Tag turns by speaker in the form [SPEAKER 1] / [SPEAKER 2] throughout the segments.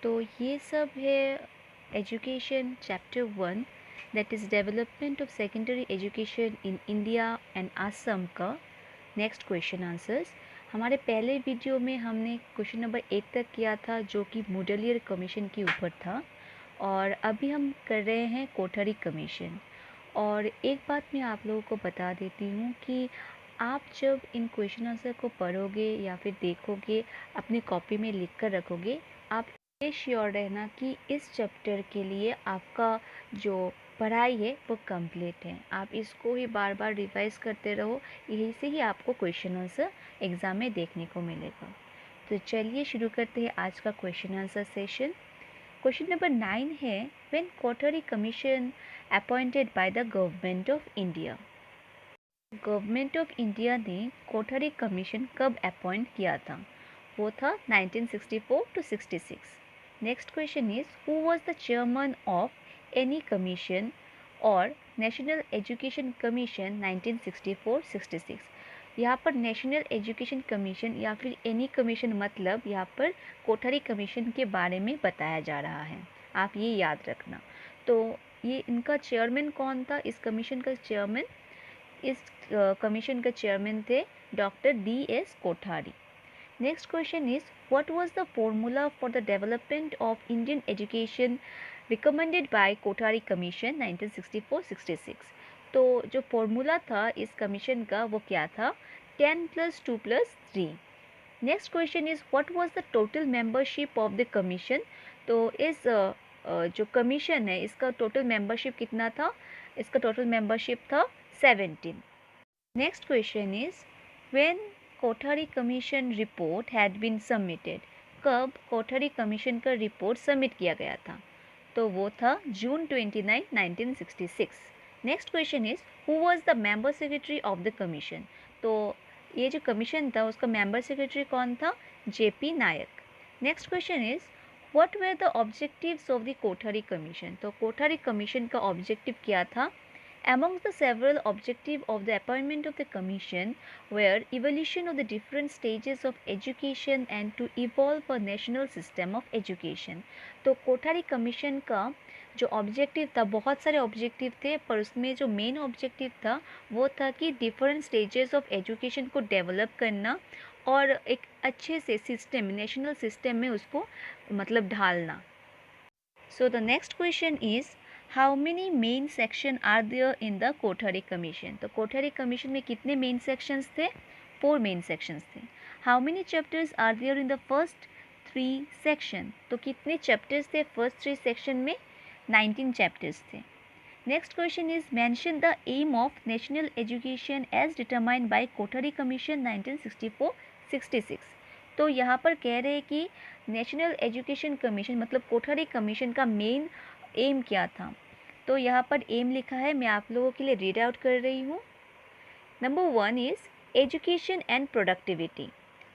[SPEAKER 1] तो ये सब है education chapter 1, that is development of secondary education in India and Assam का नेक्स्ट क्वेश्चन आंसर्स। हमारे पहले वीडियो में हमने क्वेश्चन नंबर 8 तक किया था, जो कि मुडलियर कमीशन के ऊपर था, और अभी हम कर रहे हैं कोठारी कमीशन। और एक बात मैं आप लोगों को बता देती हूँ कि आप जब इन क्वेश्चन आंसर को पढ़ोगे या फिर देखोगे, अपनी कॉपी में लिख कर रखोगे, आप ये श्योर रहना कि इस चैप्टर के लिए आपका जो पढ़ाई है वो कंप्लीट है। आप इसको ही बार बार रिवाइज करते रहो, यही से ही आपको क्वेश्चन आंसर एग्ज़ाम में देखने को मिलेगा। तो चलिए शुरू करते हैं आज का question answer session. Question number 9 है, when Kothari commission appointed by the government of India. Government of India ने कोठारी कमीशन कब अपॉइंट किया था? वो था 1964 to 66। Next question is, who was the chairman of any commission और नेशनल एजुकेशन कमीशन 1964-66? यहाँ पर नेशनल एजुकेशन कमीशन या फिर एनी कमीशन मतलब यहाँ पर कोठारी कमीशन के बारे में बताया जा रहा है, आप ये याद रखना। तो ये इनका चेयरमैन कौन था? इस कमीशन का चेयरमैन, इस कमीशन का चेयरमैन थे doctor D.S. Kothari. Next question is, what was the formula for the development of Indian education recommended by Kothari commission 1964-66? तो जो फॉर्मूला था इस कमीशन का वो क्या था? 10+2+3। Next question is, what was the total membership of the commission? तो इस जो कमीशन है इसका टोटल मेंबरशिप कितना था? इसका टोटल मेंबरशिप था 17। Next question is, when Kothari commission report had been submitted? कब कोठारी कमीशन का रिपोर्ट सबमिट किया गया था? तो वो था June 29, 1966। Next question is, who was the member secretary of the commission? तो ये जो कमीशन था उसका मेंबर सेक्रेटरी कौन था? JP Naik. Next question is, what were the objectives of the Kothari commission? तो कोठारी कमीशन का ऑब्जेक्टिव क्या था? Amongst the several objectives of the appointment of the commission were evaluation of the different stages of education and to evolve a national system of education. तो Kothari commission का जो objective था, बहुत सारे ऑब्जेक्टिव थे, पर उसमें जो मेन ऑब्जेक्टिव था वो था कि डिफरेंट स्टेजेस ऑफ एजुकेशन को डेवलप करना और एक अच्छे से सिस्टम, नेशनल सिस्टम में उसको मतलब ढालना। So the next question is, how many main section are there in the Kothari commission? तो कोठारी कमीशन में कितने मेन सेक्शंस थे? 4 मेन सेक्शंस थे। How many chapters are there in the first 3 section? तो कितने चैप्टर्स थे फर्स्ट 3 सेक्शन में? 19 chapters थे। Next question is, mention the aim of national education as determined by Kothari commission 1964-66। तो यहाँ पर कह रहे हैं कि नेशनल एजुकेशन कमीशन मतलब कोठारी कमीशन का मेन एम क्या था? तो यहाँ पर एम लिखा है, मैं आप लोगों के लिए रीड आउट कर रही हूँ। Number 1 is education and productivity,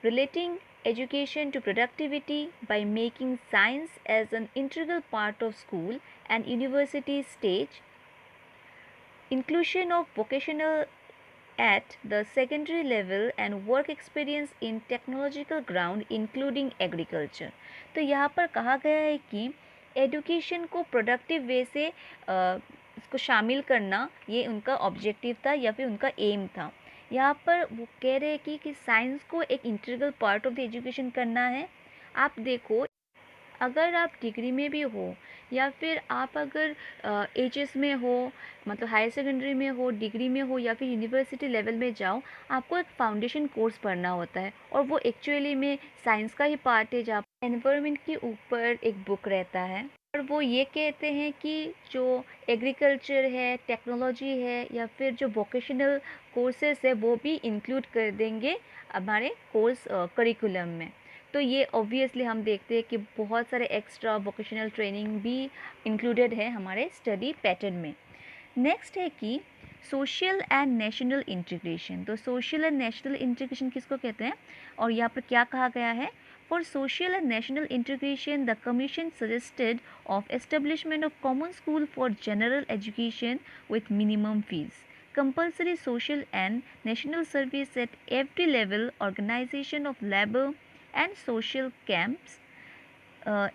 [SPEAKER 1] relating education to productivity by making science as an integral part of school and university stage, inclusion of vocational at the secondary level and work experience in technological ground including agriculture। तो यहाँ पर कहा गया है कि education को productive way से इसको शामिल करना ये उनका ऑब्जेक्टिव था या फिर उनका एम था। यहाँ पर वो कह रहे हैं कि साइंस को एक integral part of the education करना है। आप देखो, अगर आप डिग्री में भी हो या फिर आप अगर एचएस में हो, मतलब हायर सेकेंडरी में हो, डिग्री में हो या फिर यूनिवर्सिटी लेवल में जाओ, आपको एक फाउंडेशन कोर्स पढ़ना होता है और वो एक्चुअली में साइंस का ही पार्ट है, जहाँ एनवायरनमेंट के ऊपर एक बुक रहता है। और वो ये कहते हैं कि जो एग्रीकल्चर है, टेक्नोलॉजी है या फिर जो वोकेशनल कोर्सेज है वो भी इंक्लूड कर देंगे हमारे कोर्स करिकुलम में। तो ये ऑब्वियसली हम देखते हैं कि बहुत सारे एक्स्ट्रा वोकेशनल ट्रेनिंग भी इंक्लूडेड है हमारे स्टडी पैटर्न में। नेक्स्ट है कि सोशल एंड नेशनल इंटीग्रेशन। तो सोशल एंड नेशनल इंटीग्रेशन किसको कहते हैं? और यहाँ पर क्या कहा गया है? For social and national integration the commission suggested of establishment of common school for general education with minimum fees, compulsory social and national service at every level, organization of labor and social camps,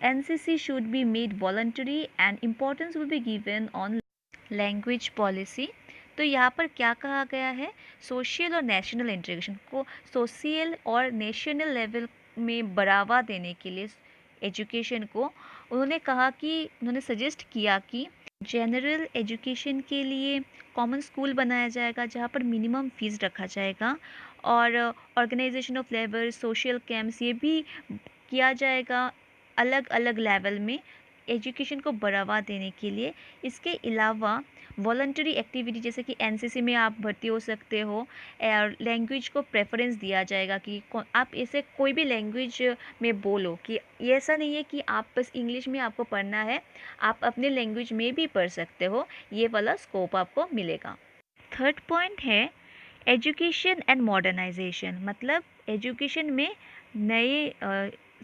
[SPEAKER 1] NCC should be made voluntary and importance will be given on language policy. तो यहाँ पर क्या कहा गया है, social और national integration को social और नेशनल लेवल में बढ़ावा देने के लिए एजुकेशन को उन्होंने कहा कि उन्होंने सजेस्ट किया कि जनरल एजुकेशन के लिए कॉमन स्कूल बनाया जाएगा जहाँ पर मिनिमम फीस रखा जाएगा, और organisation of labour social camps ये भी किया जाएगा अलग अलग लेवल में एजुकेशन को बढ़ावा देने के लिए। इसके अलावा वॉलंटरी एक्टिविटी जैसे कि एनसीसी में आप भर्ती हो सकते हो, और लैंग्वेज को प्रेफरेंस दिया जाएगा कि आप ऐसे कोई भी लैंग्वेज में बोलो, कि ये ऐसा नहीं है कि आप बस इंग्लिश में आपको पढ़ना है, आप अपने लैंग्वेज में भी पढ़ सकते हो, ये वाला स्कोप आपको मिलेगा। थर्ड पॉइंट है एजुकेशन एंड मॉडर्नाइजेशन, मतलब एजुकेशन में नए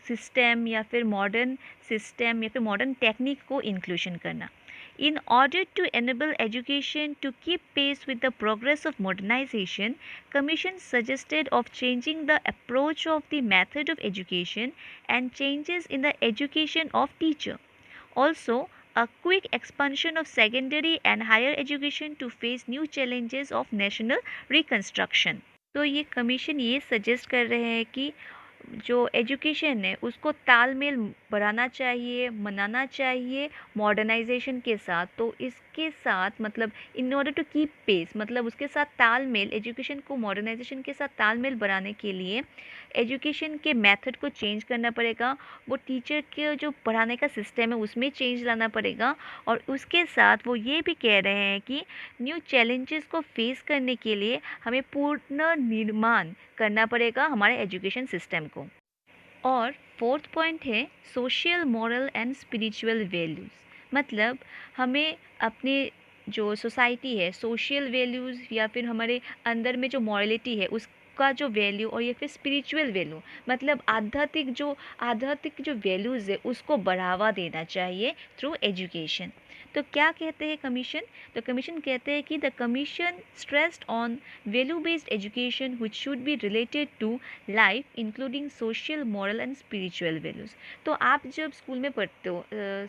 [SPEAKER 1] सिस्टम या फिर मॉडर्न सिस्टम या फिर मॉडर्न टेक्निक को इंक्लूशन करना। In order to enable education to keep pace with the progress of modernization, Commission suggested of changing the approach of the method of education and changes in the education of teacher. Also, a quick expansion of secondary and higher education to face new challenges of national reconstruction. तो ये commission ये suggest कर रहे हैं कि जो education है उसको तालमेल बढ़ाना चाहिए, मनाना चाहिए मॉडर्नाइजेशन के साथ। तो इसके साथ मतलब in order to keep pace, मतलब उसके साथ तालमेल, एजुकेशन को मॉडर्नाइजेशन के साथ तालमेल बढ़ाने के लिए एजुकेशन के मेथड को चेंज करना पड़ेगा, वो टीचर के जो पढ़ाने का सिस्टम है उसमें चेंज लाना पड़ेगा, और उसके साथ वो ये भी कह रहे हैं कि न्यू चैलेंजेस को फेस करने के लिए हमें पुनर्निर्माण करना पड़ेगा हमारे एजुकेशन सिस्टम को। और फोर्थ पॉइंट है social moral and spiritual values, मतलब हमें अपने जो सोसाइटी है सोशल वैल्यूज़ या फिर हमारे अंदर में जो मॉरलिटी है उसका जो वैल्यू, और ये फिर स्पिरिचुअल वैल्यू मतलब आध्यात्मिक जो वैल्यूज़ है उसको बढ़ावा देना चाहिए थ्रू एजुकेशन। तो क्या कहते हैं कमीशन, तो कमीशन कहते हैं कि the commission stressed on value based education which should be related to life including social moral and spiritual values. तो आप जब स्कूल में पढ़ते हो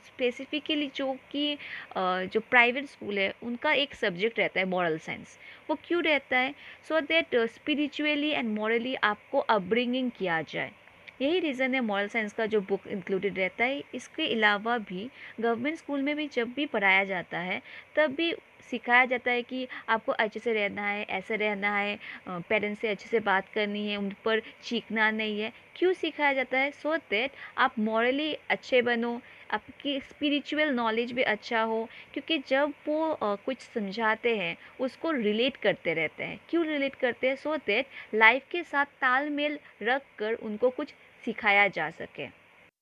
[SPEAKER 1] स्पेसिफिकली जो प्राइवेट स्कूल है उनका एक सब्जेक्ट रहता है मॉरल साइंस, वो क्यों रहता है, so that spiritually and morally आपको अपब्रिंगिंग किया जाए। यही रीज़न है मॉरल साइंस का जो बुक इंक्लूडेड रहता है। इसके अलावा भी गवर्नमेंट स्कूल में भी जब भी पढ़ाया जाता है तब भी सिखाया जाता है कि आपको अच्छे से रहना है, ऐसे रहना है, पेरेंट्स से अच्छे से बात करनी है, उन पर चीखना नहीं है। क्यों सिखाया जाता है, सो दैट आप मॉरली अच्छे बनो, आपकी स्पिरिचुअल नॉलेज भी अच्छा हो, क्योंकि जब वो कुछ समझाते हैं उसको रिलेट करते रहते हैं। क्यों रिलेट करते हैं, सो दैट लाइफ के साथ तालमेल रख कर उनको कुछ सिखाया जा सके।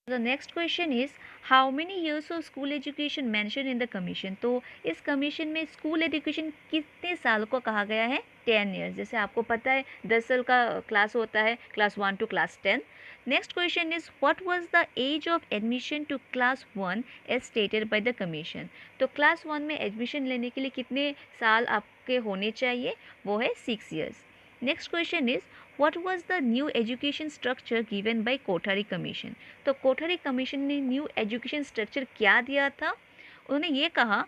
[SPEAKER 1] The next question is how many years of school education mentioned in the commission। तो इस कमीशन में स्कूल एजुकेशन कितने साल को कहा गया है, 10 years। जैसे आपको पता है 10 साल का क्लास होता है, class 1 to class 10। Next question is what was the age of admission to class 1 age stated by the commission. तो क्लास 1 में एडमिशन लेने के लिए कितने साल आपके होने चाहिए, वो है 6 years। Next question is What was the new education structure given by Kothari commission. तो कोठारी कमीशन ने न्यू एजुकेशन स्ट्रक्चर क्या दिया था, उन्होंने ये कहा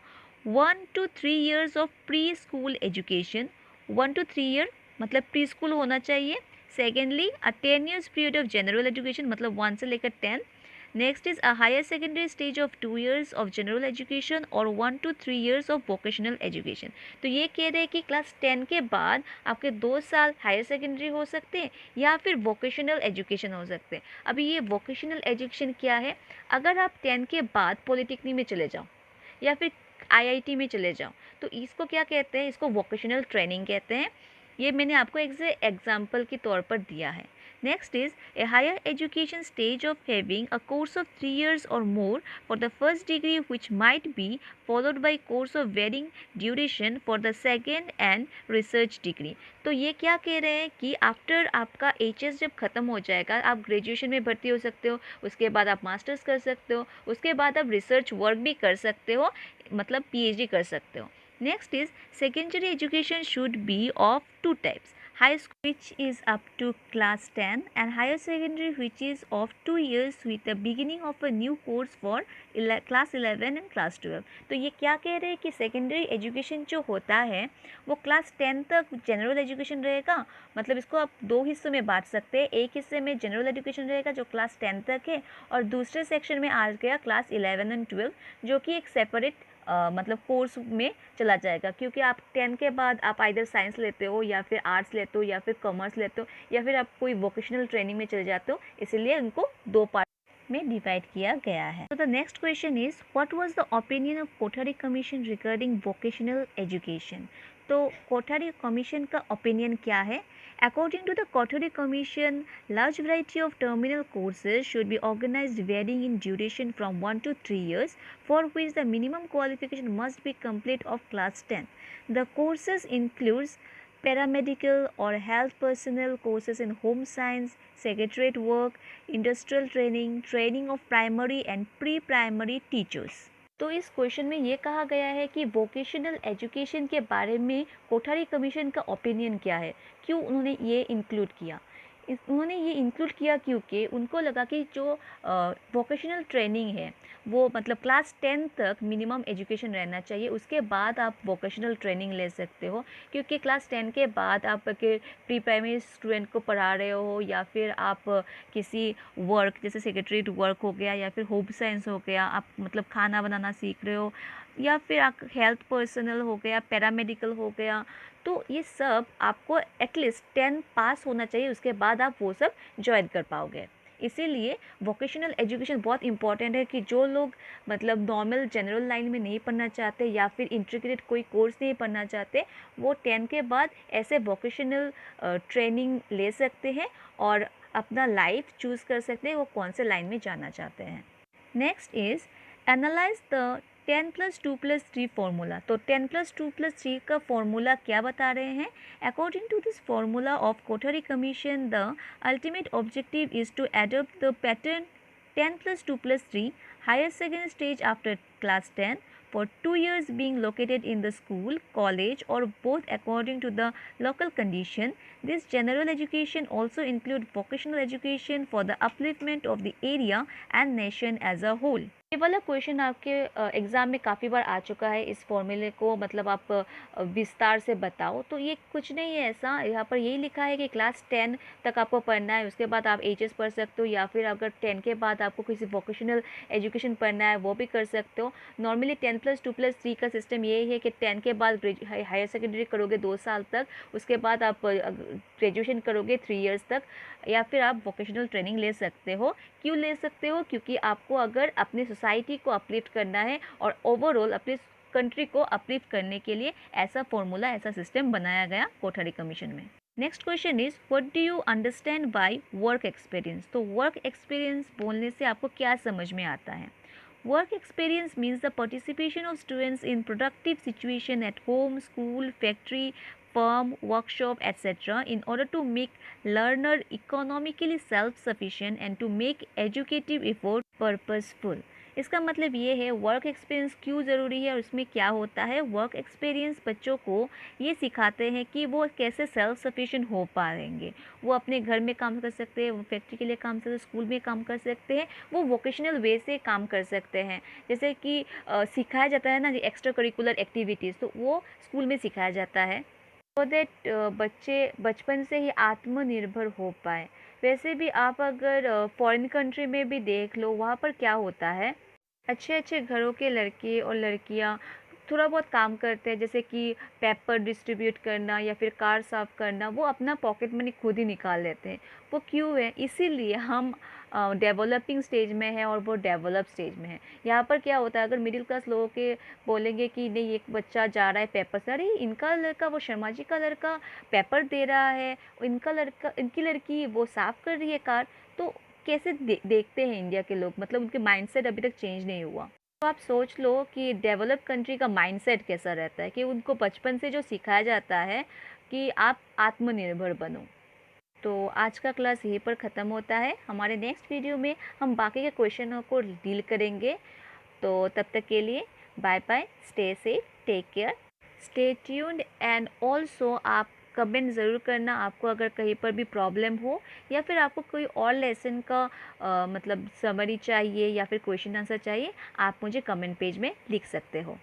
[SPEAKER 1] 1 to 3 years of pre school education. 1 to 3 year मतलब प्री स्कूल होना चाहिए। Secondly 10 years period of general education, मतलब 1 से लेकर 10। Next is a higher secondary stage of 2 years of general education और 1 to 3 years of vocational education. तो ये कह रहे हैं कि क्लास 10 के बाद आपके 2 साल हायर सेकेंडरी हो सकते हैं या फिर वोकेशनल एजुकेशन हो सकते हैं। अभी ये वोकेशनल एजुकेशन क्या है, अगर आप 10 के बाद पॉलिटेक्निक में चले जाओ या फिर आईआईटी में चले जाओ तो इसको क्या कहते हैं, इसको वोकेशनल ट्रेनिंग कहते हैं। ये मैंने आपको एग्जाम्पल के तौर पर दिया है। Next is a higher education stage of having a course of 3 years or more for the first degree which might be followed by course of varying duration for the second and research degree। तो ये क्या कह रहे हैं कि after आपका HS जब ख़त्म हो जाएगा आप ग्रेजुएशन में भर्ती हो सकते हो, उसके बाद आप मास्टर्स कर सकते हो, उसके बाद आप रिसर्च वर्क भी कर सकते हो, मतलब PhD कर सकते हो। Next is secondary education should be of 2 types, high school which is up to class 10 and higher secondary which is of 2 years with the beginning of a new course for class 11 and class 12। तो ये क्या कह रहे हैं कि secondary education जो होता है वो क्लास 10 तक जनरल एजुकेशन रहेगा। मतलब इसको आप दो हिस्सों में बांट सकते हैं, एक हिस्से में जनरल एजुकेशन रहेगा जो क्लास 10 तक है और दूसरे सेक्शन में आ गया क्लास 11 एंड 12 जो कि एक सेपरेट मतलब कोर्स में चला जाएगा, क्योंकि आप 10 के बाद आप आइदर साइंस लेते हो या फिर आर्ट्स लेते हो या फिर कॉमर्स लेते हो या फिर आप कोई वोकेशनल ट्रेनिंग में चले जाते हो, इसीलिए उनको दो पार्ट में डिवाइड किया गया है। तो the next question is what was the opinion of Kothari commission regarding vocational education. तो कोठारी कमीशन का ओपिनियन क्या है? According to the Kothari Commission, large variety of terminal courses should be organized varying in duration from 1 to 3 years, for which the minimum qualification must be complete of class 10. The courses includes paramedical or health personnel courses in home science, secretariat work, industrial training, training of primary and pre-primary teachers. तो इस question में ये कहा गया है कि vocational education के बारे में कोठारी कमीशन का ओपिनियन क्या है, क्यों उन्होंने ये इंक्लूड किया। उन्होंने ये इंक्लूड किया क्योंकि उनको लगा कि जो वोकेशनल ट्रेनिंग है वो मतलब क्लास 10 तक मिनिमम एजुकेशन रहना चाहिए, उसके बाद आप वोकेशनल ट्रेनिंग ले सकते हो, क्योंकि क्लास 10 के बाद आप के प्री प्राइमरी स्टूडेंट को पढ़ा रहे हो या फिर आप किसी वर्क जैसे सेक्रेटरीट वर्क हो गया या फिर होम साइंस हो गया, आप मतलब खाना बनाना सीख रहे हो या फिर आप हेल्थ पर्सनल हो गया, पैरामेडिकल हो गया, तो ये सब आपको एटलीस्ट 10 पास होना चाहिए, उसके बाद आप वो सब ज्वाइन कर पाओगे। इसीलिए वोकेशनल एजुकेशन बहुत इंपॉर्टेंट है कि जो लोग मतलब नॉर्मल जनरल लाइन में नहीं पढ़ना चाहते या फिर इंटीग्रेटेड कोई कोर्स नहीं पढ़ना चाहते, वो 10 के बाद ऐसे वोकेशनल ट्रेनिंग ले सकते हैं और अपना लाइफ चूज़ कर सकते हैं वो कौन से लाइन में जाना चाहते हैं। Next is analyse the 10+2+3 formula. तो 10+2+3 का फॉर्मूला क्या बता रहे हैं? According to this formula of Kothari commission the ultimate objective is to adopt the pattern 10+2+3 higher secondary stage after class 10 for 2 years being located in the school, college or both according to the local condition. This general education also include vocational education for the upliftment of the area and nation as a whole. ये वाला question आपके exam में काफ़ी बार आ चुका है, इस फॉर्मूले को मतलब आप विस्तार से बताओ। तो ये कुछ नहीं है ऐसा, यहाँ पर यही लिखा है कि क्लास 10 तक आपको पढ़ना है, उसके बाद आप एचएस पढ़ सकते हो या फिर अगर 10 के बाद आपको किसी वोकेशनल एजुकेशन पढ़ना है वो भी कर सकते हो। नॉर्मली 10+2+3 का सिस्टम यही है कि 10 के बाद हायर सेकेंडरी करोगे 2 साल तक, उसके बाद आप ग्रेजुएशन करोगे 3 इयर्स तक, या फिर आप वोकेशनल ट्रेनिंग ले सकते हो। क्यों ले सकते हो? क्योंकि आपको अगर अपनी सोसाइटी को अपलिफ्ट करना है और ओवरऑल अपनी कंट्री को अपलिफ्ट करने के लिए ऐसा फॉर्मूला, ऐसा सिस्टम बनाया गया कोठारी कमीशन में। Next question is what do you understand by work experience. तो वर्क एक्सपीरियंस बोलने से आपको क्या समझ में आता है? Work experience means the participation of students in productive situation at home, school, factory, firm, workshop, etc. in order to make learner economically self-sufficient and to make educative effort purposeful. इसका मतलब ये है वर्क एक्सपीरियंस क्यों ज़रूरी है और उसमें क्या होता है। वर्क एक्सपीरियंस बच्चों को ये सिखाते हैं कि वो कैसे सेल्फ सफिशिएंट हो पाएंगे, वो अपने घर में काम कर सकते हैं, वो फैक्ट्री के लिए काम कर सकते हैं, स्कूल में काम कर सकते हैं, वो वोकेशनल वे से काम कर सकते हैं। जैसे कि सिखाया जाता है ना एक्स्ट्रा करिकुलर एक्टिविटीज़, तो वो स्कूल में सिखाया जाता है सो दैट बच्चे बचपन से ही आत्मनिर्भर हो पाए। वैसे भी आप अगर फॉरेन कंट्री में भी देख लो, वहाँ पर क्या होता है, अच्छे अच्छे घरों के लड़के और लड़कियाँ थोड़ा बहुत काम करते हैं, जैसे कि पेपर डिस्ट्रीब्यूट करना या फिर कार साफ करना, वो अपना पॉकेट मनी खुद ही निकाल लेते हैं। वो क्यों है? इसीलिए हम डेवलपिंग स्टेज में है और वो डेवलप स्टेज में है। यहाँ पर क्या होता है, अगर मिडिल क्लास लोगों के बोलेंगे कि नहीं एक बच्चा जा रहा है पेपर से, अरे इनका लड़का, वो शर्मा जी का लड़का पेपर दे रहा है, इनका लड़का, इनकी लड़की वो साफ़ कर रही है कार, तो कैसे देखते हैं इंडिया के लोग, मतलब उनके माइंडसेट अभी तक चेंज नहीं हुआ। तो आप सोच लो कि डेवलप कंट्री का माइंडसेट कैसा रहता है, कि उनको बचपन से जो सिखाया जाता है कि आप आत्मनिर्भर बनो। तो आज का क्लास यहीं पर ख़त्म होता है। हमारे नेक्स्ट वीडियो में हम बाकी के क्वेश्चनों को डील करेंगे। तो तब तक के लिए bye bye, stay safe, take care, stay tuned and also आप कमेंट ज़रूर करना आपको अगर कहीं पर भी प्रॉब्लम हो, या फिर आपको कोई और लेसन का मतलब समरी चाहिए या फिर क्वेश्चन आंसर चाहिए, आप मुझे कमेंट पेज में लिख सकते हो।